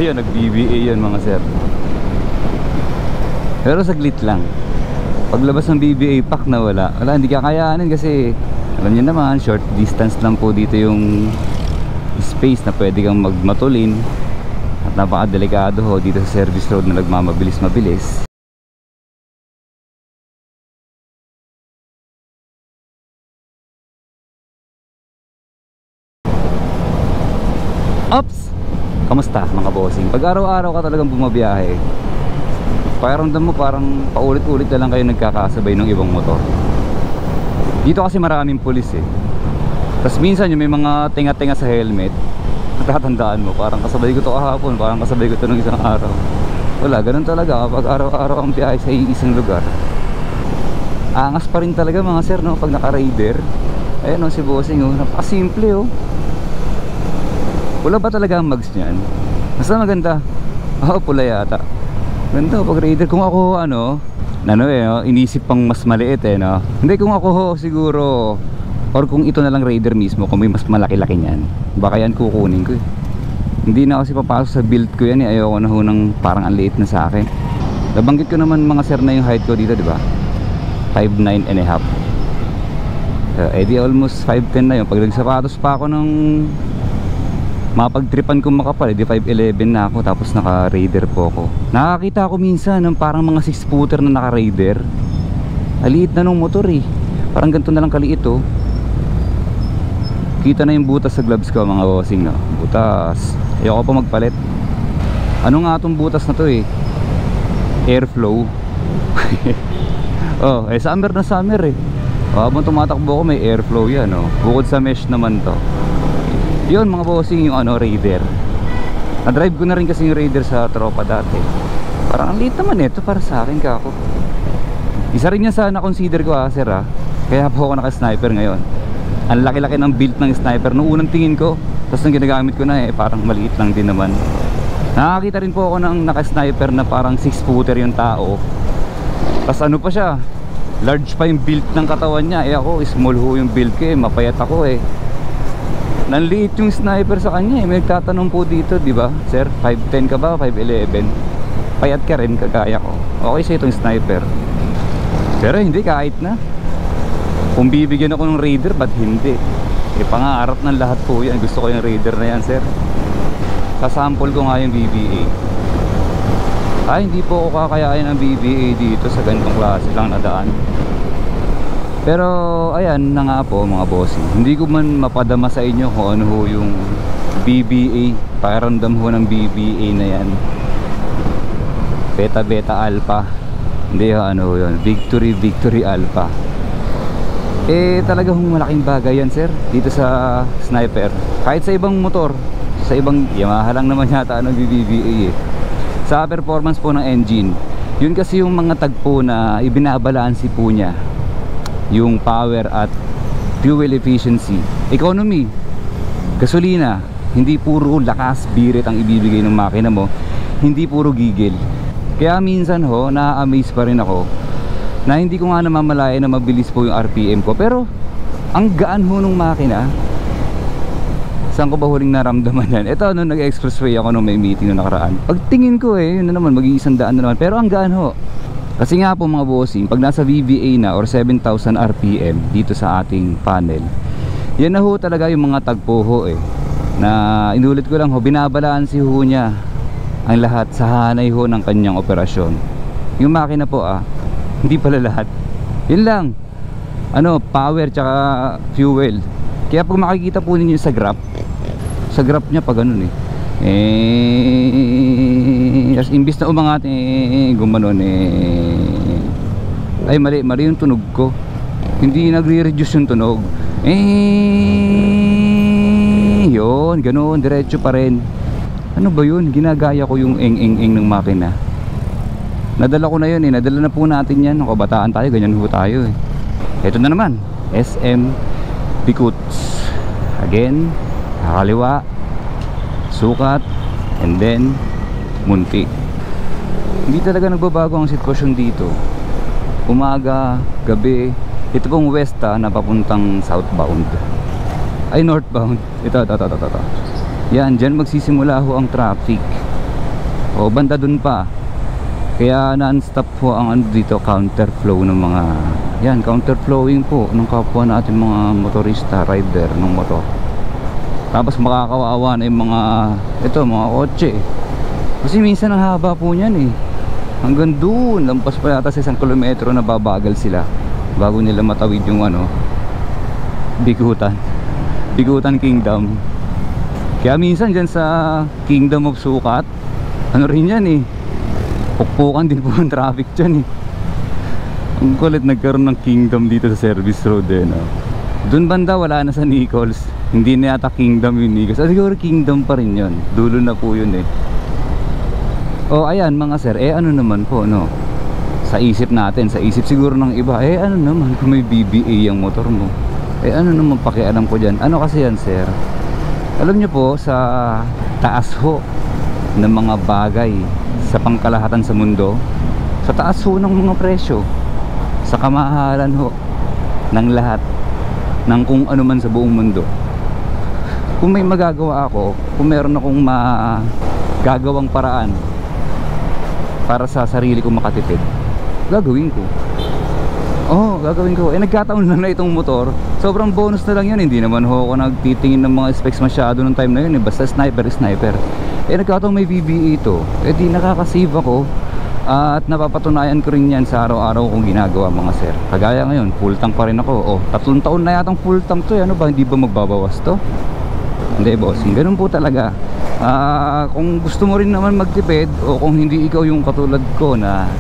Ayun, nag-BBA yun mga sir. Pero saglit lang. Paglabas ng BBA pack na wala, hindi kakayanin kasi alam niyo naman, short distance lang po dito yung space na pwede kang magmatulin. At napakadelikado ho dito sa service road na nagmamabilis-mabilis. Ops! Kamusta mga bossing? Pag araw-araw ka talagang bumabiyahe, pakiramdam mo parang paulit-ulit na lang kayo nagkakasabay ng ibang motor. Dito kasi maraming pulis eh. Tapos minsan yung may mga tinga-tinga sa helmet, natatandaan mo, parang kasabay ko to kahapon, parang kasabay ko to ng isang araw. Wala, ganun talaga kapag araw-araw ang biyahe sa isang lugar. Angas pa rin talaga mga sir, no? Pag naka-raider. Ayan o, si bossing o, napakasimple o. Pula ba talaga ang mags niyan? Basta maganda. Oo, pula yata. Ganda pag raider. Kung ako inisip pang mas maliit eh, no? Hindi, kung ako siguro, or kung ito na lang raider mismo, kung may mas malaki-laki niyan, baka yan kukunin ko eh. Hindi na kasi papasok sa build ko yan eh. Ayoko na ho ng parang ang liit na sa akin. Nabanggit ko naman mga sir na yung height ko dito, di ba? 5'9 and a half. Di almost 5'10 na yun. Pag nagsapatos pa ako ng mapagtripan kong makapal, di 5'11 na ako, tapos naka raider po ako. Nakakita ako minsan ng parang mga 6 footer na naka raider. Aliit na nung motor eh. Parang ganito na lang kaliit oh. Kita na yung butas sa gloves ko mga bossing, no? Butas. Ayoko pa magpalit. Ano nga itong butas na to eh? Airflow. Oh, summer na summer eh. Habang tumatakbo ko may airflow yan oh. Bukod sa mesh naman to. Yun mga bossing, yung raider. Na-drive ko na rin kasi yung raider sa tropa dati. Parang ang liit naman ito para sa akin kako. Isa rin yan sa na-consider ko sir Kaya po ako naka-sniper ngayon. Ang laki-laki ng build ng sniper noong unang tingin ko. Tapos nung ginagamit ko na parang maliit lang din naman. Nakakita rin po ako ng naka-sniper na parang 6 footer yung tao. Tapos ano pa siya, large pa yung build ng katawan niya. Ako, small ho yung build ko mapayat ako nanliit yung sniper sa kanya may nagtatanong po dito, di ba? Sir, 5'10 ka ba? 5'11? Payat ka rin, kagaya ko. Okay sa itong sniper. Pero hindi, kahit na. Kung bibigyan ako ng raider, ba't hindi? Pangarap ng lahat po yan. Gusto ko yung raider na yan, sir. Sasample ko nga yung BBA. Hindi po ako kakayain ng BBA dito sa ganitong klase lang na daan. Pero ayan na nga po mga bossing, hindi ko man mapadama sa inyo kung ano ho yung BBA, pakiramdam ho ng BBA na yan. Beta Alpha. Hindi ho yun, Victory Alpha. Talaga hong malaking bagay yan sir dito sa sniper. Kahit sa ibang motor, sa ibang Yamaha lang naman yata BBA sa performance po ng engine. Yun kasi yung mga tagpo na ibinabalansi po niya, yung power at fuel efficiency, economy, gasolina. Hindi puro lakas, birit ang ibibigay ng makina mo, hindi puro gigil. Kaya minsan na-amaze pa rin ako na hindi ko nga namamalayan na mabilis po yung RPM ko, pero ang gaan ho nung makina. Saan ko ba huling naramdaman yan? Ito nung nag-expressway ako nung may meeting nung nakaraan, pagtingin ko yun na naman, mag-100 na naman, pero ang gaan ho. Kasi nga po mga bossing, pag nasa VVA na or 7,000 RPM dito sa ating panel, yan na ho talaga yung mga tagpo na inulit ko lang binabalansi ho niya ang lahat sa hanay ho ng kanyang operasyon. Yung makina po hindi pala lahat. Yun lang, power tsaka fuel. Kaya pag makikita po ninyo sa graph niya pag ganun imbis na umangat gumanon ay mali yung tunog ko, hindi nagre-reduce yung tunog yun, ganun, diretso pa rin. Ano ba yun? Ginagaya ko yung eng ng makina. Nadala ko na yun nadala na po natin yan. Kabataan tayo, ganyan ho tayo Ito na naman, SM Pikuts. Again, kakaliwa, sukat, and then munti. Hindi talaga nagbabago ang sitwasyon dito. Umaga, gabi. Ito pong west na papuntang southbound. Ay, northbound. Ito. Yan, dyan magsisimula ho ang traffic. O banda dun pa. Kaya non-stop po ang ano dito, counterflow ng mga yan, counterflowing po ng kapwa natin mga motorista, rider ng motor. Tapos makakawawa na yung mga mga kotse. Kasi minsan ang haba po niyan eh. Hanggang doon, lampas pa yata sa 1 kilometro na babagal sila bago nila matawid yung Bigutan Kingdom. Kaya minsan dyan sa Kingdom of Sukat, ano rin yan eh, pukpukan din po ang traffic dyan eh. Ang kulit, nagkaroon ng Kingdom dito sa service road eh, no? Doon banda wala na sa Nichols. Hindi na yata Kingdom yung Nichols. Siguro Kingdom pa rin yun. Dulo na po yun eh. O ayan mga sir, ano naman po no, sa isip natin, sa isip siguro ng iba, ano naman kung may BBA yung motor mo, ano naman pakialam ko dyan. Ano kasi yan sir, alam nyo po, sa taas ho ng mga bagay sa pangkalahatan sa mundo, sa taas ho ng mga presyo, sa kamahalan ho ng lahat ng kung ano man sa buong mundo, kung may magagawa ako, kung meron akong magagawang paraan para sa sarili ko makatipid, gagawin ko. Gagawin ko. Nagkataon lang na itong motor, sobrang bonus na lang yun. Hindi naman ho ako nagtitingin ng mga specs masyado ng time na yun eh. Basta sniper. Nagkataon may BBA ito, di nakakasave ako. At napapatunayan ko rin yan sa araw-araw kong ginagawa mga sir. Kagaya ngayon, full tank pa rin ako. 3 taon na yatang full tank to. Ano ba, hindi ba magbabawas to? Hindi bossing, ganun po talaga. Kung gusto mo rin naman magtipid, o kung hindi ikaw yung katulad ko na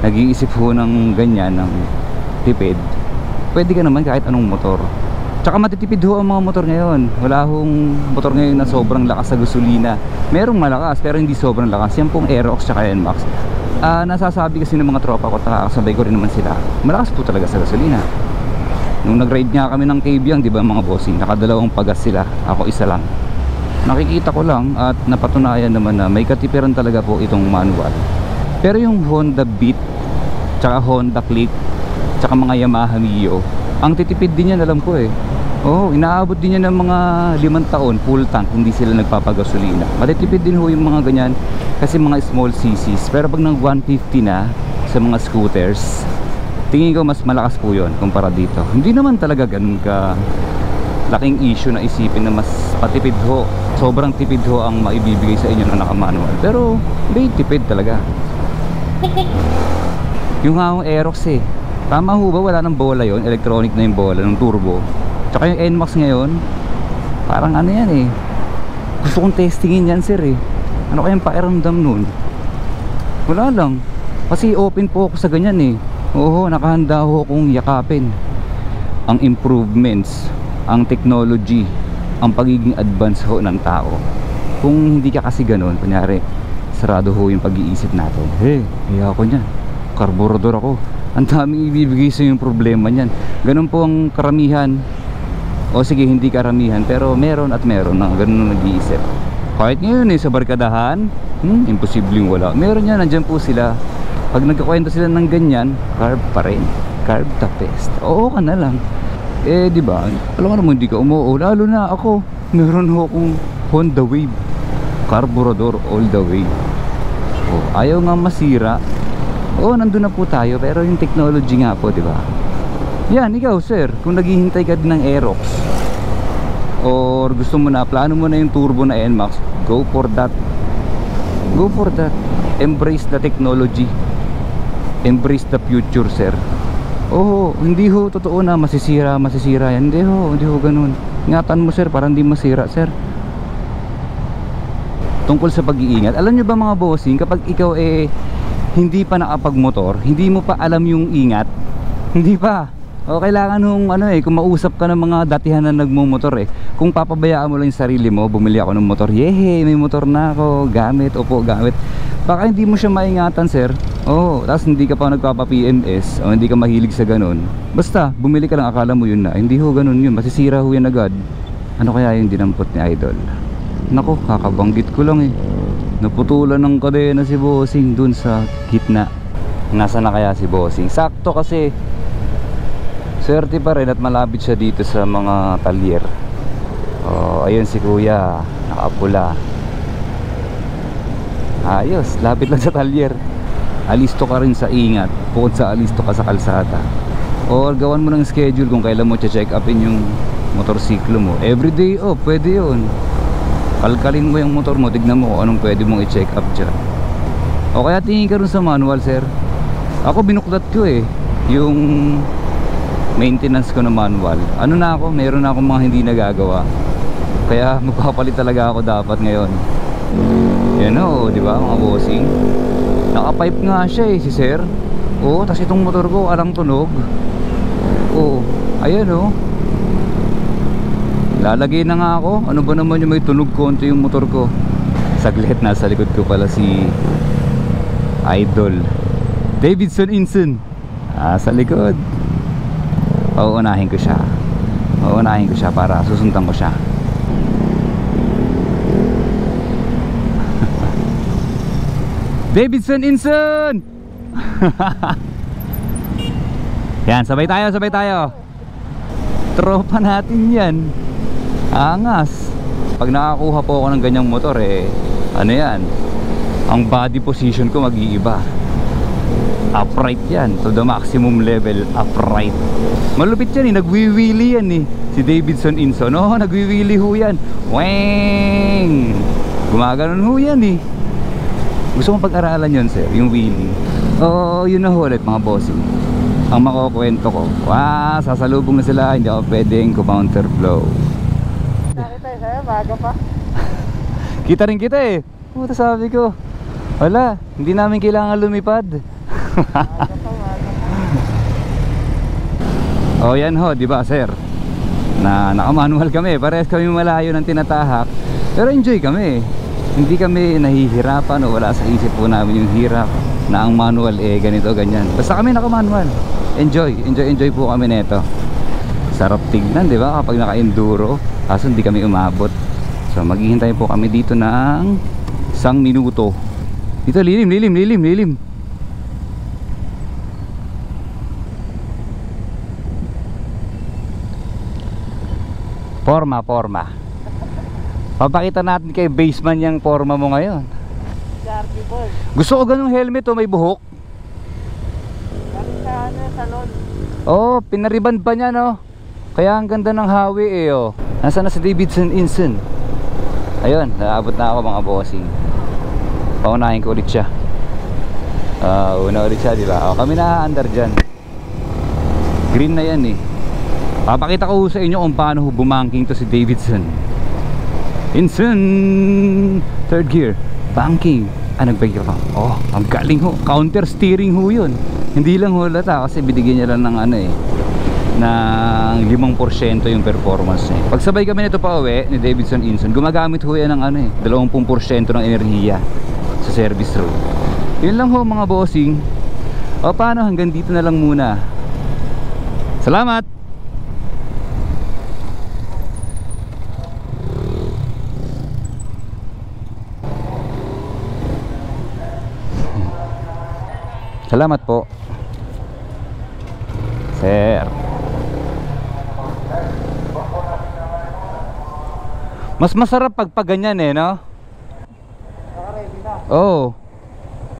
nag-iisip ho ng ganyan, ng tipid, pwede ka naman kahit anong motor. Tsaka matitipid ho ang mga motor ngayon. Wala hong motor ngayon na sobrang lakas sa gasolina. Merong malakas pero hindi sobrang lakas. Yan pong Aerox tsaka NMAX. Nasasabi kasi ng mga tropa ko, nakakasabay ko rin naman sila, malakas po talaga sa gasolina. Nung nag-ride nga kami ng Kabyang, di ba mga bossing, nakadalawang pagas sila, ako isa lang. Nakikita ko lang at napatunayan naman na may katipiran talaga po itong manual. Pero yung Honda Beat tsaka Honda Click tsaka mga Yamaha Mio, ang titipid din yan, alam ko eh. Inaabot din yan ng mga 5 taon full tank, hindi sila nagpapagasolina. Matitipid din ho yung mga ganyan kasi mga small CCs. Pero pag nang 150 na sa mga scooters, tingin ko mas malakas po yun kumpara dito. Hindi naman talaga ganun ka laking issue na isipin na mas patipid ho, sobrang tipid ho ang maibibigay sa inyo na nakamanual. Pero may tipid talaga. Yung nga yung Aerox eh, tama ho ba, wala ng bola yon, electronic na yung bola ng turbo. Tsaka yung NMAX ngayon, parang ano yan eh, gusto kong testingin yan sir eh. Ano kayang pakiramdam nun? Wala lang, kasi open po ako sa ganyan eh. Nakahanda ho akong yakapin ang improvements, ang technology, ang pagiging advance ho ng tao. Kung hindi ka kasi ganun, kunyari sarado ho yung pag-iisip natin, kaya ako nyan, karburador ako, ang daming ibibigay sa yung problema nyan. Ganun po ang karamihan, o sige hindi karamihan, pero meron at meron na ganun ang nag-iisip. Kahit ngayon sa barkadahan, imposibleng wala, meron yan, nandyan po sila. Pag nagkakwento sila ng ganyan, carb pa rin, carb the best. Oo ka na lang. Di ba? Alam mo naman hindi ka umuo. Lalo na ako, meron ho akong Honda Wave, carburador all the way. Ayaw nga masira. Nandun na po tayo, pero yung technology nga po, di ba? Yan, ikaw sir, kung naghihintay ka din ng Aerox, or gusto mo na, plano mo na yung turbo na NMAX, go for that. Go for that. Embrace the technology. Embrace the future sir. Hindi ho totoo na masisira yan. Hindi ho ganun. Ingatan mo sir para hindi masira sir. Tungkol sa pag-iingat, alam nyo ba mga bossing, kapag ikaw hindi pa nakapagmotor, hindi mo pa alam yung ingat, hindi pa. Kailangan nung kung mausap ka ng mga datihan na nagmumotor kung papabayaan mo lang yung sarili mo, bumili ako ng motor, may motor na ako, gamit, gamit, baka hindi mo siya maingatan sir. Tapos hindi ka pa nagpapa-PMS o hindi ka mahilig sa ganun, basta bumili ka lang, akala mo yun na, hindi ho ganun yun, masisira ho yan agad. Ano kaya yung dinampot ni Idol? Nako, kakabanggit ko lang naputulan ng kadena si bossing dun sa gitna. Nasa na kaya si bossing? Sakto kasi swerte pa rin at malapit siya dito sa mga talyer. Ayun si kuya, nakapula. Ayos, lapit lang sa talyer. Alisto ka rin sa ingat, bukod sa alisto ka sa kalsada. Or gawan mo ng schedule kung kailan mo check upin yung motorsiklo mo. Everyday, oh, pwede yun. Kalkalin mo yung motor mo, tignan mo kung anong pwede mong i-check up dyan. O kaya tingin ka rin sa manual, sir. Ako binuklat ko eh, yung maintenance ko na manual. Ano na ako, meron na akong mga hindi nagagawa. Kaya magpapalit talaga ako dapat ngayon. Yan o, di ba mga bossing? Naka-pipe nga siya eh, si sir. Oo, tas itong motor ko, alang tunog. Oo, ayan o. Lalagay na nga ako. Ano ba naman yung may tunog konti yung motor ko? Saglit, nasa likod ko pala si Idol Davidson Inson. Sa likod. Uunahin ko siya. Uunahin ko siya para susundan ko siya. Davidson Inson. Yan, sabay tayo, sabay tayo. Tropa natin yan. Angas. Pag nakakuha po ako ng ganyang motor eh, ano yan, ang body position ko mag-iiba. Upright yan, to the maximum level, upright. Malupit yan eh, nagwiwili yan eh, si Davidson Inson. No, nagwiwili ho yan. Weng! Gumaganon ho yan eh. Gusto kong pag-aralan yun, sir, yung wheeling. Oo, yun na ho ulit mga bossing. Ang makukwento ko, sasalubong na sila, hindi ako pwedeng counterflow. Nakita eh, sa'yo, baga pa. Kita rin kita eh. Puta, sabi ko, wala, hindi namin kailangan lumipad. Baga pa. O yan ho, di ba sir? Na nakamanual kami, parehas kami malayo ng tinatahak. Pero enjoy kami. Hindi kami nahihirapan o wala sa isip po namin yung hirap na ang manual eh ganito ganyan. Basta kami nakamanual. Enjoy po kami nito. Sarap tignan, di ba? Kapag naka-enduro, kaso hindi kami umabot. So maghihintay po kami dito ng 1 minuto. Dito lilim. Forma. Papakita natin kay baseman yung forma mo ngayon. Sharpie boy. Gusto ko ganung helmet o may buhok. Galing sa salon. Oh, pinariban pa niya no. Kaya ang ganda ng hawi eh oh. Nasaan na si Davidson Inson? Ayun, naabot na ako mga bossing. Paunahin ko ulit siya. Una ulit siya, di ba? Kami na-under dyan. Green na yan eh. Papakita ko sa inyo kung paano bumangking to si Davidson Inson. Third gear, banking. Nagbayar ka. Oh, ang galing ho. Counter steering ho yun. Hindi lang ho lata kasi binigyan niya lang ng ano eh, ng 5% yung performance eh. Pagsabay kami nito pa uwi ni Davidson Inson, gumagamit ho yan ng ano eh, 20% ng enerhiya sa service road. Yun lang ho mga bossing. O paano, hanggang dito na lang muna. Salamat. Salamat po, sir. Mas masarap pag ganyan eh, no? Naka-ready na. Oh.